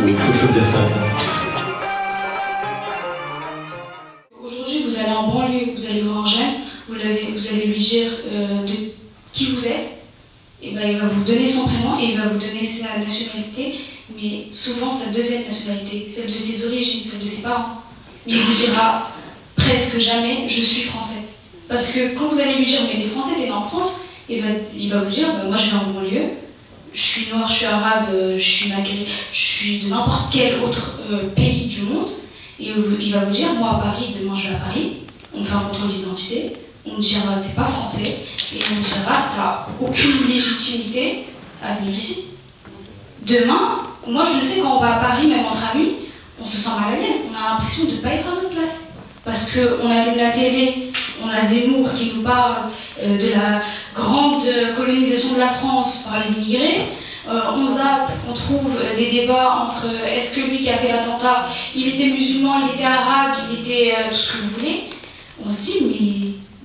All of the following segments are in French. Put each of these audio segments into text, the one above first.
Il faut choisir sa place. Aujourd'hui, vous allez en banlieue, vous allez voir un jeune, vous allez lui dire de qui vous êtes, et ben, il va vous donner son prénom et il va vous donner sa nationalité, mais souvent sa deuxième nationalité, celle de ses origines, celle de ses parents. Mais il vous dira presque jamais « je suis français ». Parce que quand vous allez lui dire « mais t'es français, t'es né en France », il va vous dire « moi je viens en banlieue, je suis noir, je suis arabe, je suis maghrébin, je suis de n'importe quel autre pays du monde ». Et il va vous dire, moi à Paris, demain je vais à Paris, on me fait un contrôle d'identité, on me dira t'es pas français, et on me dira t'as aucune légitimité à venir ici. Demain, moi je le sais, quand on va à Paris, même entre amis, on se sent mal à l'aise, on a l'impression de ne pas être à notre place. Parce qu'on allume la télé, on a Zemmour qui nous parle de la grande colonisation de la France par les immigrés. On zappe, on trouve des débats entre est-ce que lui qui a fait l'attentat, il était musulman, il était arabe, il était tout ce que vous voulez. On se dit,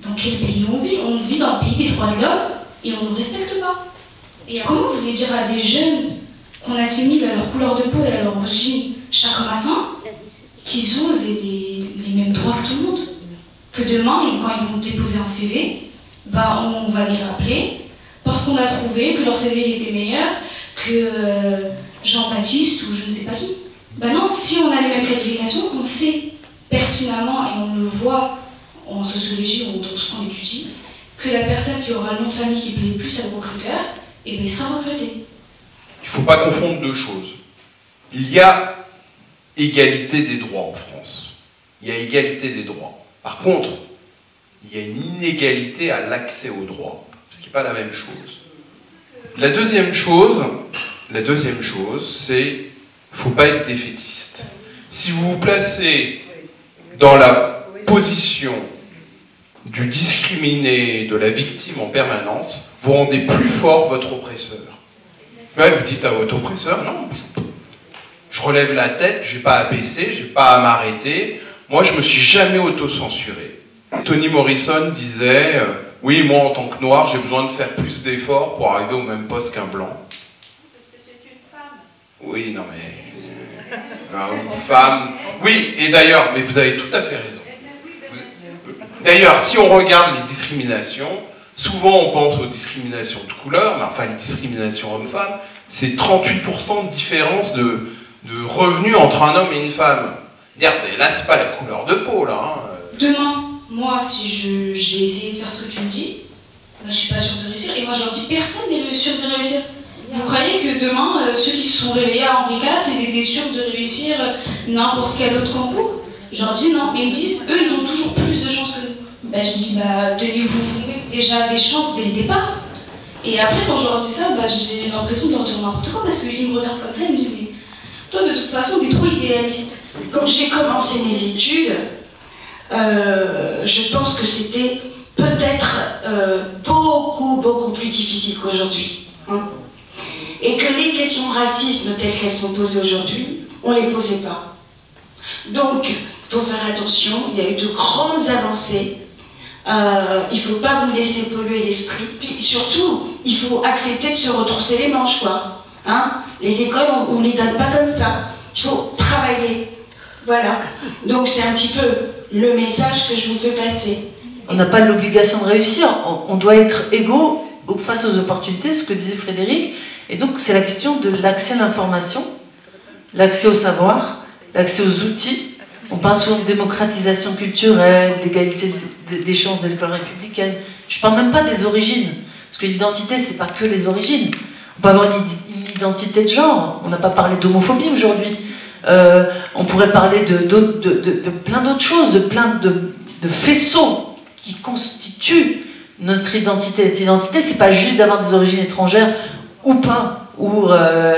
mais dans quel pays on vit? On vit dans le pays des droits de l'homme et on ne nous respecte pas. Et comment vous voulez dire à des jeunes qu'on assimile à leur couleur de peau et à leur origine chaque matin qu'ils ont les mêmes droits que tout le monde? Que demain, quand ils vont déposer un CV, ben, on va les rappeler parce qu'on a trouvé que leur CV était meilleur que Jean-Baptiste ou je ne sais pas qui. Ben non, si on a les mêmes qualifications, on sait pertinemment, et on le voit en sociologie ou dans tout ce qu'on étudie, que la personne qui aura le nom de famille qui plaît plus à le recruteur, eh ben, il sera recruté. Il ne faut pas confondre deux choses. Il y a égalité des droits en France. Il y a égalité des droits. Par contre, il y a une inégalité à l'accès aux droits, ce qui n'est pas la même chose. La deuxième chose, c'est qu'il ne faut pas être défaitiste. Si vous vous placez dans la position du discriminé, de la victime en permanence, vous rendez plus fort votre oppresseur. Ouais, vous dites à votre oppresseur, non, je relève la tête, je n'ai pas à baisser, je n'ai pas à m'arrêter. Moi, je ne me suis jamais auto-censuré. Toni Morrison disait oui, moi, en tant que noir, j'ai besoin de faire plus d'efforts pour arriver au même poste qu'un blanc. Parce que c'est une femme. Oui, non mais... une femme... Oui, et d'ailleurs, mais vous avez tout à fait raison. D'ailleurs, si on regarde les discriminations, souvent on pense aux discriminations de couleur, mais enfin les discriminations hommes-femmes, c'est 38% de différence de revenus entre un homme et une femme. Là, c'est pas la couleur de peau, là. Hein. Demain, moi, si j'ai essayé de faire ce que tu me dis, ben, je suis pas sûre de réussir. Et moi, je leur dis, personne n'est sûr de réussir. Vous croyez que demain, ceux qui se sont réveillés à Henri IV, ils étaient sûrs de réussir n'importe quel autre concours? Je leur dis non. Ils me disent, eux, ils ont toujours plus de chances que nous. Ben, je dis, donnez-vous déjà des chances dès le départ. Et après, quand je leur dis ça, j'ai l'impression de leur dire n'importe quoi, parce qu'ils me regardent comme ça, ils me disent, mais toi, de toute façon, t'es trop idéaliste. Quand j'ai commencé mes études, je pense que c'était peut-être beaucoup plus difficile qu'aujourd'hui. Hein, et que les questions de racisme telles qu'elles sont posées aujourd'hui, on ne les posait pas. Donc, il faut faire attention, il y a eu de grandes avancées. Il ne faut pas vous laisser polluer l'esprit. Puis surtout, il faut accepter de se retrousser les manches, quoi. Hein, les écoles, on ne les donne pas comme ça. Il faut travailler. Voilà. Donc c'est un petit peu le message que je vous fais passer. On n'a pas l'obligation de réussir. On doit être égaux face aux opportunités, ce que disait Frédéric. Et donc c'est la question de l'accès à l'information, l'accès au savoir, l'accès aux outils. On parle souvent de démocratisation culturelle, d'égalité des chances de l'école républicaine. Je ne parle même pas des origines. Parce que l'identité, c'est pas que les origines. On peut avoir une identité de genre. On n'a pas parlé d'homophobie aujourd'hui. On pourrait parler de plein d'autres choses, de plein de faisceaux qui constituent notre identité. Notre identité, c'est pas juste d'avoir des origines étrangères ou pas, ou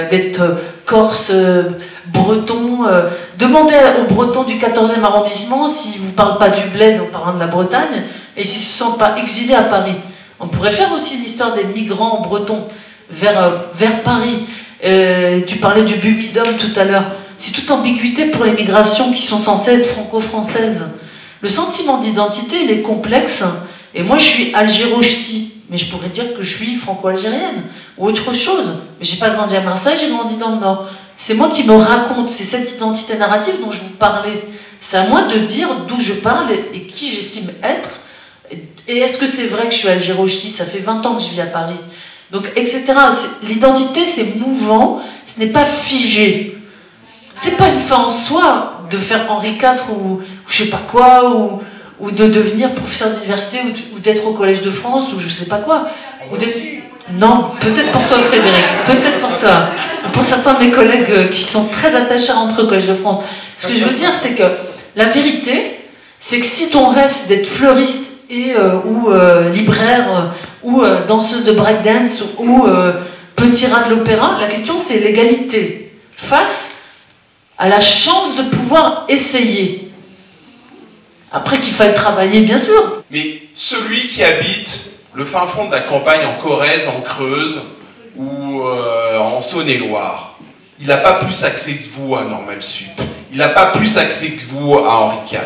d'être corse, breton. Demandez aux bretons du 14e arrondissement s'ils ne vous parlent pas du bled en parlant de la Bretagne et s'ils ne se sentent pas exilés à Paris. On pourrait faire aussi l'histoire des migrants bretons vers Paris. Tu parlais du Bumidum tout à l'heure. C'est toute ambiguïté pour les migrations qui sont censées être franco-françaises. Le sentiment d'identité, il est complexe. Et moi, je suis algéro-ch'ti. Mais je pourrais dire que je suis franco-algérienne ou autre chose. Mais j'ai pas grandi à Marseille, j'ai grandi dans le Nord. C'est moi qui me raconte, c'est cette identité narrative dont je vous parlais. C'est à moi de dire d'où je parle et qui j'estime être. Et est-ce que c'est vrai que je suis algéro-ch'ti? Ça fait 20 ans que je vis à Paris. Donc, etc. L'identité, c'est mouvant, ce n'est pas figé. C'est pas une fin en soi de faire Henri IV ou je sais pas quoi, ou de devenir professeur d'université ou d'être au Collège de France ou je sais pas quoi. Non, peut-être pour toi Frédéric, peut-être pour toi. Pour certains de mes collègues qui sont très attachés à rentrer au Collège de France. Ce que je veux dire, c'est que la vérité, c'est que si ton rêve c'est d'être fleuriste ou libraire ou danseuse de breakdance ou petit rat de l'opéra, la question c'est l'égalité face à la chance de pouvoir essayer. Après qu'il faille travailler, bien sûr. Mais celui qui habite le fin fond de la campagne en Corrèze, en Creuse ou en Saône-et-Loire, il n'a pas plus accès que vous à Normal Sup. Il n'a pas plus accès que vous à Henri IV.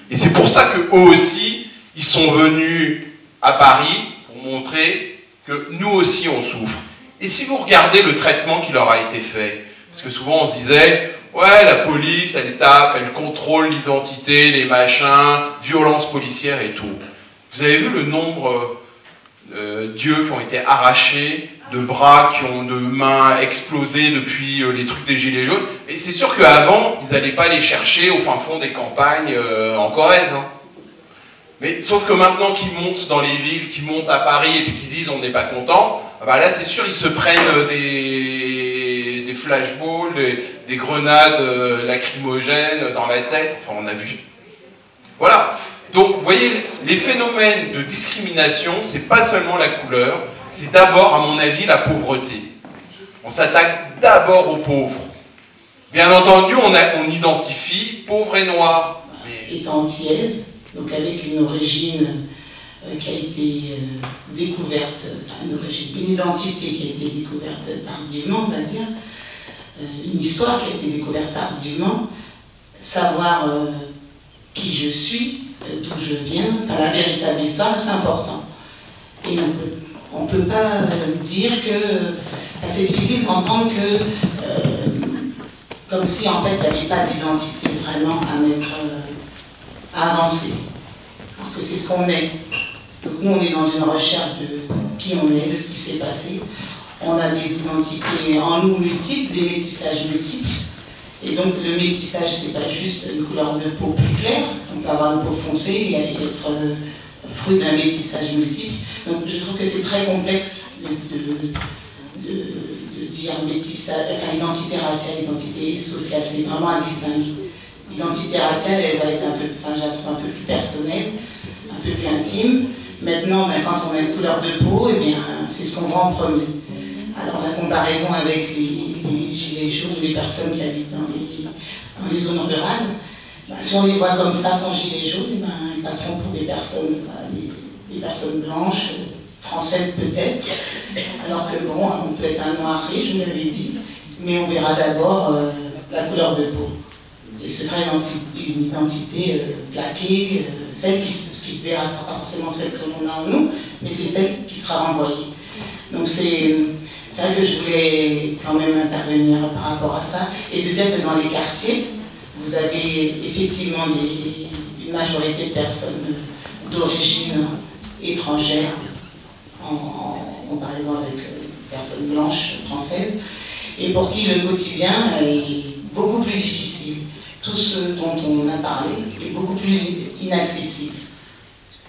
Et c'est pour ça qu'eux aussi, ils sont venus à Paris pour montrer que nous aussi on souffre. Et si vous regardez le traitement qui leur a été fait, parce que souvent on se disait, ouais, la police, elle tape, elle contrôle l'identité, les machins, violences policières et tout. Vous avez vu le nombre d'yeux qui ont été arrachés, de bras de mains explosées depuis les trucs des gilets jaunes. Et c'est sûr qu'avant, ils n'allaient pas les chercher au fin fond des campagnes en Corrèze. Hein. Mais sauf que maintenant qu'ils montent dans les villes, qu'ils montent à Paris et puis qu'ils disent on n'est pas content, bah là c'est sûr ils se prennent des flashballs, des grenades lacrymogènes dans la tête, enfin on a vu. Voilà. Donc vous voyez, les phénomènes de discrimination, c'est pas seulement la couleur, c'est d'abord à mon avis la pauvreté. On s'attaque d'abord aux pauvres. Bien entendu, on identifie pauvres et noirs. Mais... Étant antillaise, donc avec une origine qui a été découverte, enfin une identité qui a été découverte tardivement, on va dire, une histoire qui a été découverte tardivement, savoir qui je suis, d'où je viens, enfin la véritable histoire, c'est important. Et on ne peut pas dire que, c'est difficile d'entendre que, comme si en fait il n'y avait pas d'identité vraiment à mettre avancée. Alors que c'est ce qu'on est. Donc nous on est dans une recherche de qui on est, de ce qui s'est passé. On a des identités en nous multiples, des métissages multiples. Et donc le métissage, c'est pas juste une couleur de peau plus claire. On peut avoir une peau foncée et être fruit d'un métissage multiple. Donc je trouve que c'est très complexe de dire métissage, identité raciale, identité sociale, c'est vraiment à distinguer. L'identité raciale, elle va être un peu, enfin, je la trouve un peu plus personnelle, un peu plus intime. Maintenant, ben, quand on a une couleur de peau, eh bien, c'est ce qu'on voit en premier. Alors la comparaison avec les gilets jaunes, les personnes qui habitent dans les zones rurales, ben, si on les voit comme ça, sans gilets jaunes, ben, ils passeront pour des personnes, des personnes blanches, françaises peut-être, alors que bon, on peut être un noir riche, je vous l'avais dit, mais on verra d'abord la couleur de peau. Et ce sera une identité plaquée, celle qui se verra, sera pas forcément celle que l'on a en nous, mais c'est celle qui sera renvoyée. Donc c'est vrai que je voulais quand même intervenir par rapport à ça, et de dire que dans les quartiers, vous avez effectivement une majorité de personnes d'origine étrangère, en comparaison avec les personnes blanches françaises, et pour qui le quotidien est beaucoup plus difficile. Tout ce dont on a parlé est beaucoup plus inaccessible.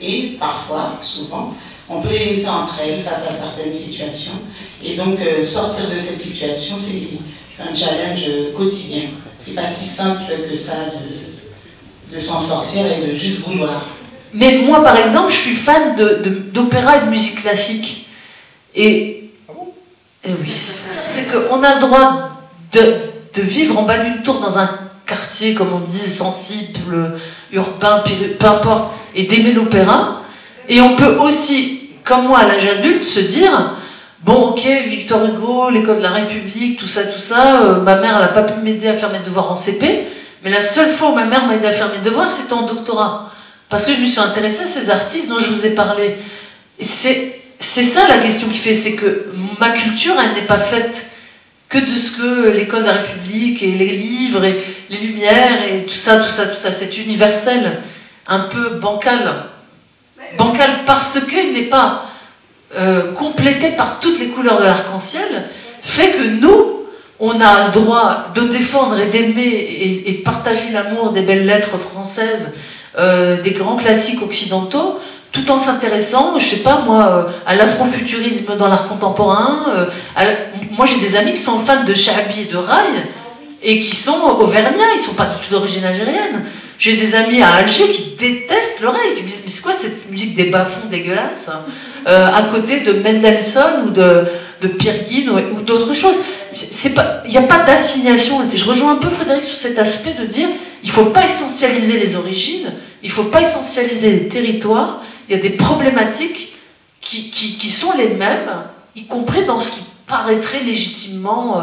Et parfois, souvent, on peut les laisser entre elles face à certaines situations. Et donc, sortir de cette situation, c'est un challenge quotidien. C'est pas si simple que ça de s'en sortir et de juste vouloir. Mais moi, par exemple, je suis fan d'opéra et de musique classique. Et oui, c'est qu'on a le droit de vivre en bas d'une tour dans un quartier, comme on dit, sensible, urbain, peu importe, et d'aimer l'opéra. Et on peut aussi comme moi à l'âge adulte, se dire bon, ok, Victor Hugo, l'école de la République, tout ça, ma mère, elle n'a pas pu m'aider à faire mes devoirs en CP, mais la seule fois où ma mère m'a aidé à faire mes devoirs, c'était en doctorat. Parce que je me suis intéressée à ces artistes dont je vous ai parlé. Et c'est ça la question qui fait, c'est que ma culture, elle n'est pas faite que de ce que l'école de la République et les livres et les lumières et tout ça, c'est universel, un peu bancal. Bancal parce qu'il n'est pas complété par toutes les couleurs de l'arc-en-ciel, fait que nous, on a le droit de défendre et d'aimer et de partager l'amour des belles lettres françaises, des grands classiques occidentaux, tout en s'intéressant, je sais pas moi, à l'afrofuturisme dans l'art contemporain. Moi j'ai des amis qui sont fans de Chaabi et de Raï, et qui sont auvergnats, ils sont pas du tout d'origine algérienne. J'ai des amis à Alger qui détestent le Raï, qui me disent mais c'est quoi cette musique des bas-fonds dégueulasses, à côté de Mendelssohn ou de Peer Gynt ou d'autres choses. Il n'y a pas d'assignation. Je rejoins un peu Frédéric sur cet aspect de dire il ne faut pas essentialiser les origines, il ne faut pas essentialiser les territoires. Il y a des problématiques qui sont les mêmes, y compris dans ce qui paraîtrait légitimement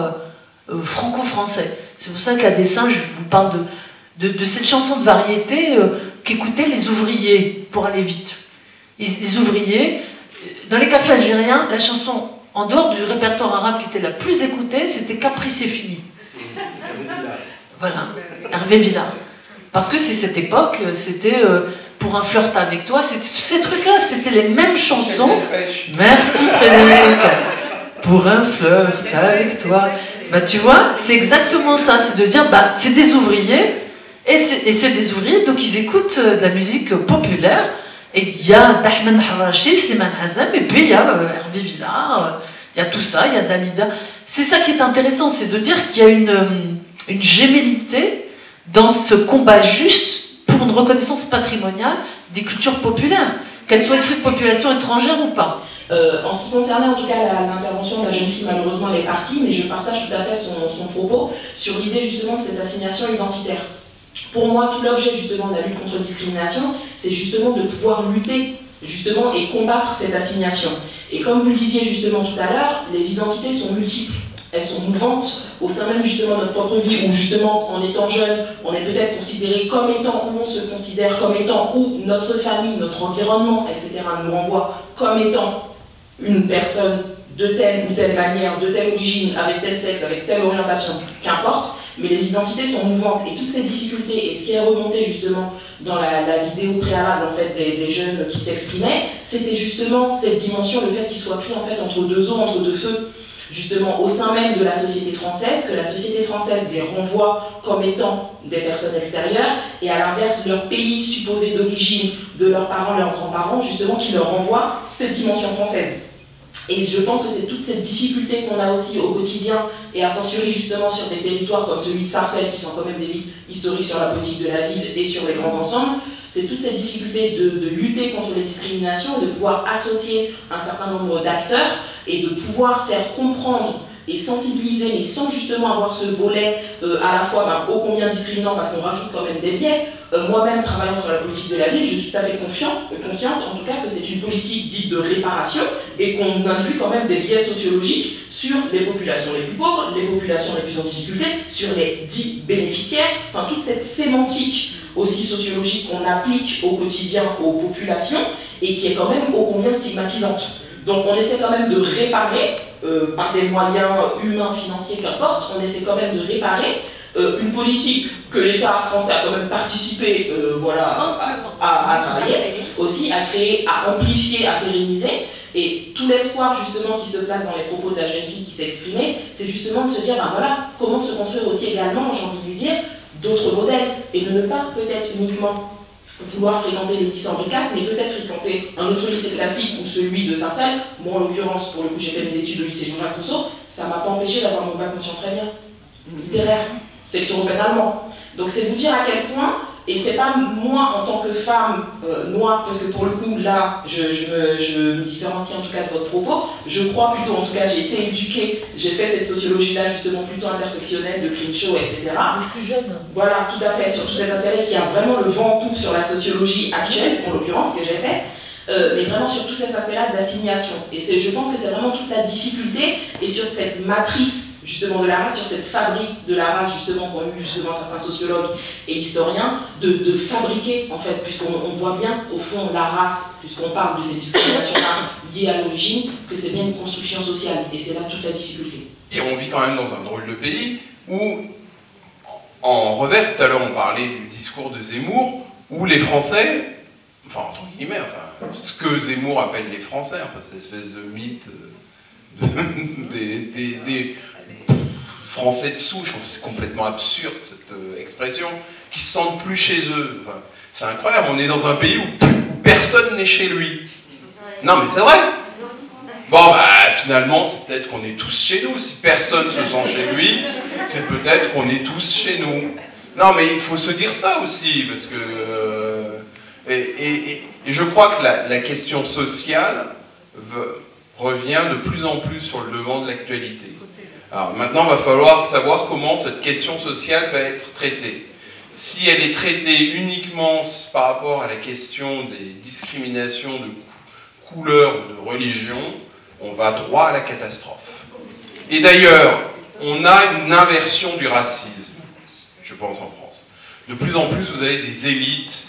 franco-français. C'est pour ça qu'à Dessin, je vous parle de cette chanson de variété qu'écoutaient les ouvriers pour aller vite. Les ouvriers, dans les cafés algériens, la chanson, en dehors du répertoire arabe qui était la plus écoutée, c'était Capri c'est fini. Voilà, Hervé Villard. Parce que c'est cette époque, c'était pour un flirt avec toi, tous ces trucs-là, c'était les mêmes chansons. Merci Frédéric. Pour un flirt avec toi. Bah tu vois, c'est exactement ça, c'est de dire, bah c'est des ouvriers, et c'est des ouvriers, donc ils écoutent de la musique populaire, et il y a Dahman Harachi, Slimane Azam, et puis il y a Hervé Villard, il y a tout ça, il y a Dalida. C'est ça qui est intéressant, c'est de dire qu'il y a une gémellité dans ce combat juste pour une reconnaissance patrimoniale des cultures populaires, qu'elles soient le fait de population étrangère ou pas. En ce qui concernait en tout cas l'intervention de la jeune fille, malheureusement elle est partie, mais je partage tout à fait son propos sur l'idée justement de cette assignation identitaire. Pour moi, tout l'objet justement de la lutte contre la discrimination, c'est justement de pouvoir lutter justement et combattre cette assignation. Et comme vous le disiez justement tout à l'heure, les identités sont multiples. Elles sont mouvantes au sein même justement de notre propre vie, où justement en étant jeune, on est peut-être considéré comme étant, ou on se considère comme étant, ou notre famille, notre environnement, etc. nous renvoie comme étant une personne de telle ou telle manière, de telle origine, avec tel sexe, avec telle orientation, qu'importe, mais les identités sont mouvantes et toutes ces difficultés, et ce qui est remonté justement dans la vidéo préalable en fait des jeunes qui s'exprimaient, c'était justement cette dimension, le fait qu'ils soient pris en fait entre deux eaux, entre deux feux, justement au sein même de la société française, que la société française les renvoie comme étant des personnes extérieures, et à l'inverse, leur pays supposé d'origine de leurs parents, leurs grands-parents, justement qui leur renvoient cette dimension française. Et je pense que c'est toute cette difficulté qu'on a aussi au quotidien, et a fortiori justement sur des territoires comme celui de Sarcelles, qui sont quand même des villes historiques sur la politique de la ville et sur les grands ensembles, c'est toute cette difficulté de lutter contre les discriminations, de pouvoir associer un certain nombre d'acteurs et de pouvoir faire comprendre et sensibiliser, mais sans justement avoir ce volet à la fois ô combien discriminant, parce qu'on rajoute quand même des biais. Moi-même, travaillant sur la politique de la ville, je suis tout à fait consciente en tout cas que c'est une politique dite de réparation et qu'on induit quand même des biais sociologiques sur les populations les plus pauvres, les populations les plus en difficulté, sur les dits bénéficiaires, enfin toute cette sémantique aussi sociologique qu'on applique au quotidien aux populations et qui est quand même ô combien stigmatisante. Donc on essaie quand même de réparer, par des moyens humains, financiers, qu'importe, on essaie quand même de réparer une politique que l'État français a quand même participé voilà, à travailler, aussi à créer, à amplifier, à pérenniser. Et tout l'espoir justement qui se place dans les propos de la jeune fille qui s'est exprimée, c'est justement de se dire, ben voilà, comment se construire aussi également, j'ai envie de lui dire, d'autres modèles, et de ne pas peut-être uniquement vouloir fréquenter le lycée Henri IV, mais peut-être fréquenter un autre lycée classique ou celui de Sarcelles. Moi, en l'occurrence, pour le coup, j'ai fait mes études au lycée Jean-Jacques Rousseau, ça m'a pas empêché d'avoir mon bac mention très bien, littéraire, section européenne allemand. Donc c'est vous dire à quel point, et c'est pas moi en tant que femme noire, parce que pour le coup, là, je me différencie en tout cas de votre propos, je crois plutôt, en tout cas, j'ai été éduquée, j'ai fait cette sociologie-là justement plutôt intersectionnelle, de Crenshaw, etc. Plus jeune. Voilà, tout à fait, sur tout cet aspect-là qui a vraiment le vent en poupe sur la sociologie actuelle, en l'occurrence, que j'ai fait. mais vraiment sur tous ces aspects-là d'assignation. Et je pense que c'est vraiment toute la difficulté, et sur cette matrice justement de la race, sur cette fabrique de la race justement qu'ont eu justement certains sociologues et historiens, de fabriquer en fait, puisqu'on voit bien au fond la race, puisqu'on parle de ces discriminations-là liées à l'origine, que c'est bien une construction sociale, et c'est là toute la difficulté. Et on vit quand même dans un drôle de pays où, en revers, tout à l'heure on parlait du discours de Zemmour, où les Français, enfin entre guillemets, enfin, ce que Zemmour appelle les Français, enfin cette espèce de mythe des Français de souche, je trouve que c'est complètement absurde cette expression, qui se sentent plus chez eux. Enfin, c'est incroyable, on est dans un pays où personne n'est chez lui. Non mais c'est vrai. Bon bah finalement c'est peut-être qu'on est tous chez nous, si personne se sent chez lui, c'est peut-être qu'on est tous chez nous. Non mais il faut se dire ça aussi, parce que... et je crois que la question sociale revient de plus en plus sur le devant de l'actualité. Alors maintenant, il va falloir savoir comment cette question sociale va être traitée. Si elle est traitée uniquement par rapport à la question des discriminations de couleur ou de religion, on va droit à la catastrophe. Et d'ailleurs, on a une inversion du racisme, je pense en France. De plus en plus, vous avez des élites,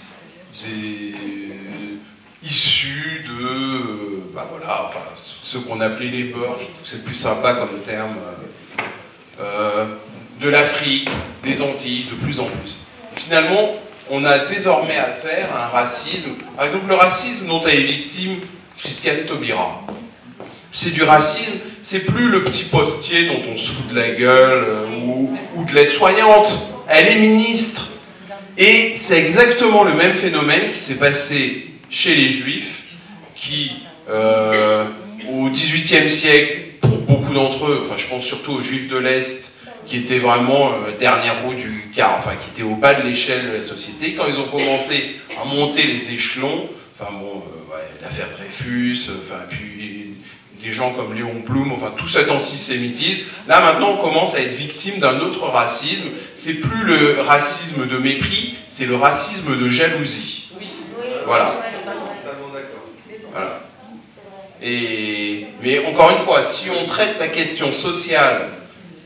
issus de, bah voilà, enfin, ce qu'on appelait les Beurs, je trouve que c'est plus sympa comme terme, de l'Afrique, des Antilles, de plus en plus. Finalement, on a désormais affaire à un racisme, par exemple le racisme dont elle est victime Christiane Taubira. C'est du racisme, c'est plus le petit postier dont on se fout de la gueule, ou de l'aide-soignante, elle est ministre. Et c'est exactement le même phénomène qui s'est passé chez les Juifs, qui, au XVIIIe siècle, pour beaucoup d'entre eux, enfin je pense surtout aux Juifs de l'Est, qui étaient vraiment dernière roue du car, enfin qui étaient au bas de l'échelle de la société, quand ils ont commencé à monter les échelons, enfin bon, l'affaire Dreyfus, enfin puis des gens comme Léon Blum, enfin tout cet antisémitisme, là maintenant on commence à être victime d'un autre racisme, c'est plus le racisme de mépris, c'est le racisme de jalousie. Voilà. Voilà. Mais encore une fois, si on traite la question sociale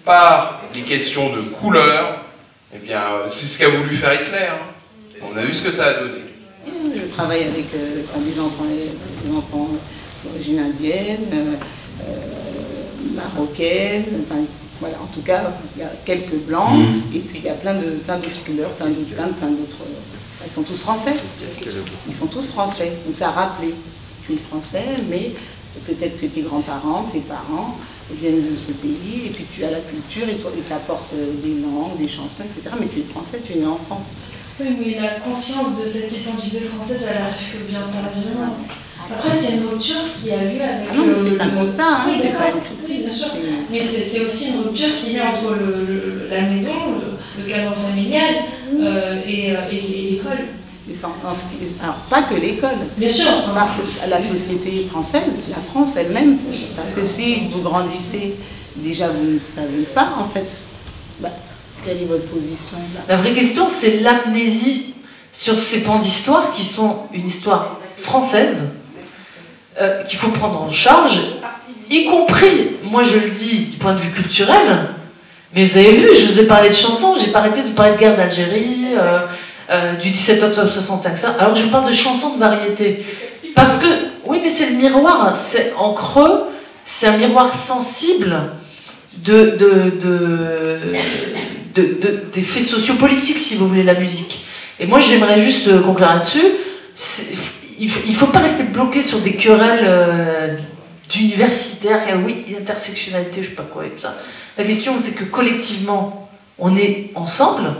par les questions de couleur, eh bien, c'est ce qu'a voulu faire Hitler. Hein. On a vu ce que ça a donné. Je travaille avec des enfants d'origine indienne, marocaine, enfin, voilà, en tout cas, il y a quelques blancs, et puis il y a plein d'autres couleurs, plein d'autres... Ils sont tous français. Ils sont tous français. Donc ça a rappelé, tu es français, mais peut-être que tes grands-parents, tes parents viennent de ce pays, et puis tu as la culture, et t'apportes des langues, des chansons, etc. Mais tu es français, tu es né en France. Oui, mais la conscience de cette identité française, elle arrive que bien tardivement. Après, c'est une rupture qui a lieu avec... Ah non, mais c'est un constat, hein, oui, c'est pas une critique. Oui, bien sûr. Mais c'est aussi une rupture qui est entre la maison, le cadre familial et l'école. Alors, pas que l'école. Bien sûr. La société française, la France elle-même. Oui. Parce que si vous grandissez, déjà vous ne savez pas, en fait, quelle est votre position là. La vraie question, c'est l'amnésie sur ces pans d'histoire qui sont une histoire française, qu'il faut prendre en charge, y compris, moi je le dis du point de vue culturel, mais vous avez vu, je vous ai parlé de chansons, j'ai pas arrêté de parler de guerre d'Algérie, du 17 octobre 61, alors que je vous parle de chansons de variété. Parce que, oui, mais c'est le miroir, c'est en creux, c'est un miroir sensible des faits sociopolitiques, si vous voulez, la musique. Et moi, j'aimerais juste conclure là-dessus. Il ne faut pas rester bloqué sur des querelles d'universitaires, oui, intersectionnalité, je sais pas quoi, et tout ça. La question, c'est que collectivement, on est ensemble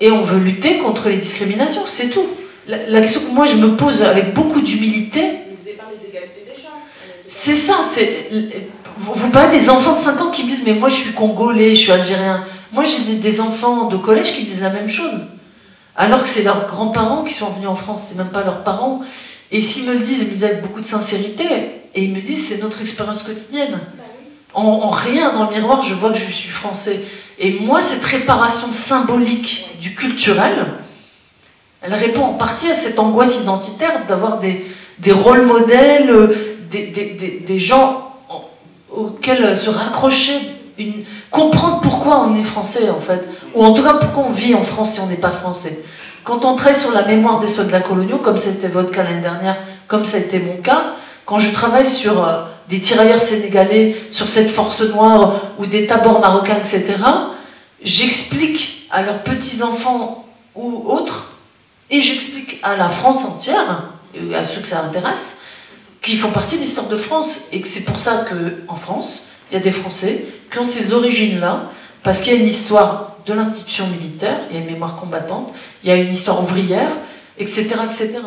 et on veut lutter contre les discriminations, c'est tout. La question que moi, je me pose avec beaucoup d'humilité, Vous avez parlé d'égalité des chances. c'est ça, vous parlez des enfants de 5 ans qui me disent « mais moi, je suis congolais, je suis algérien ». Moi, j'ai des enfants de collège qui disent la même chose. Alors que c'est leurs grands-parents qui sont venus en France, c'est même pas leurs parents. Et s'ils me le disent, ils me disent avec beaucoup de sincérité, et ils me disent c'est notre expérience quotidienne. En rien, dans le miroir, je vois que je suis français. Et moi, cette réparation symbolique du culturel, elle répond en partie à cette angoisse identitaire d'avoir des rôles modèles, des gens auxquels se raccrocher, comprendre pourquoi on est français en fait, ou en tout cas pourquoi on vit en France si on n'est pas français. Quand on traite sur la mémoire des soldats coloniaux, comme c'était votre cas l'année dernière, comme ça a été mon cas, quand je travaille sur des tirailleurs sénégalais, sur cette force noire, ou des tabors marocains, etc., j'explique à leurs petits-enfants ou autres, et j'explique à la France entière, et à ceux que ça intéresse, qu'ils font partie de l'histoire de France, et que c'est pour ça qu'en France, il y a des Français qui ont ces origines-là, parce qu'il y a une histoire de l'institution militaire, il y a une mémoire combattante, il y a une histoire ouvrière, etc., etc.